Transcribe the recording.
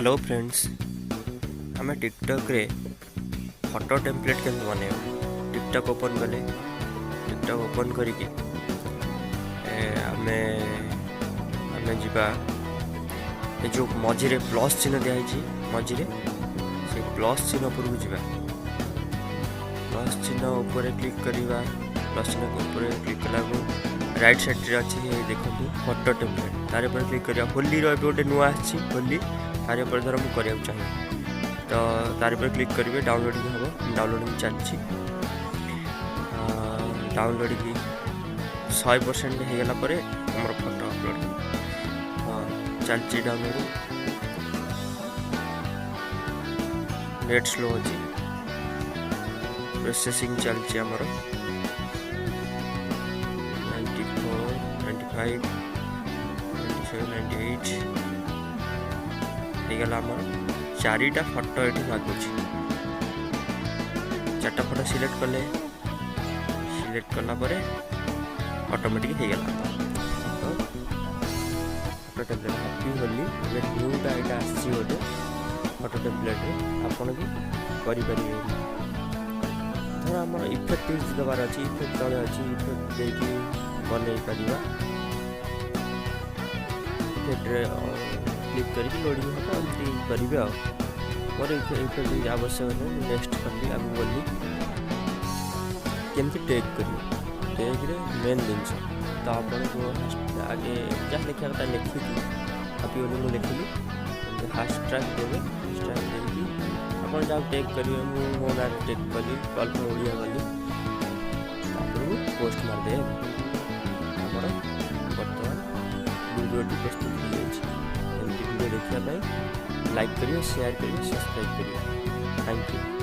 Hello friends, आम TikTok रे photo template के बनैब। टिकटॉक ओपन कले टिकटॉक ओपन करिकी आमे आमे जीवा जो मझिरे प्लस चिन्ह दिखाई मझिरे से प्लस चिन्ह उपरକୁ ଯିବା। प्लस चिन्ह ऊपर क्लिक करवा। प्लस चिन्ह ऊपर क्लिक कला राइट साइड रे अच्छी देखो फोटो टेम्पलेट तार पर क्लिक करिया। होली रो गोटे नुआ आछि होली तार पर धर मु करिया चाहिए तो तार पर क्लिक करेंगे। डाउनलोडिंग हम डाउनलोडिंग चलती डाउनलोडिंग 100% होगला आमर फोटो अपलोड चलती। डाउनलोडिंग नेट स्लो अच्छी प्रोसेसिंग चलती आमर 94 95 97 98 होगला आमर चारिटा फोटो ये मागुच। चार्टा फोटो सिलेक्ट कले सिलेक्ट कला ऑटोमेटिक होगला फोटो टेम्पलेट। हैप्पी होली न्यूटा यहाँ आसी गोटे फोटो टेम्पलेट आपड़ भी करें। धर आम इफेक्ट देवार अच्छी इफेक्ट तले अच्छी इफेक्ट देकी बन पार इफेक्ट क्लिक करके लोडिंग हम एमती करेंगे। मोर इफेक्ट आवश्यक नहीं नेक्स्ट कली आगे गली केमती टैग करें टैग रे मेन जिनस तो आप आगे जहाँ लिखा लिखिकी हैप्पी होली मुझे लिखिली हाशटैग देवे। हाशटैग देकी आप जहाँ टैग करेंगे मुझे मो ना टैग कली कल्पना ओडिया कली पोस्ट मारदे आमर बर्तमान वीडियो प्रस्तुत हो। वीडियो देखा लाइक करिए शेयर करिए सब्सक्राइब करिए। Thank you.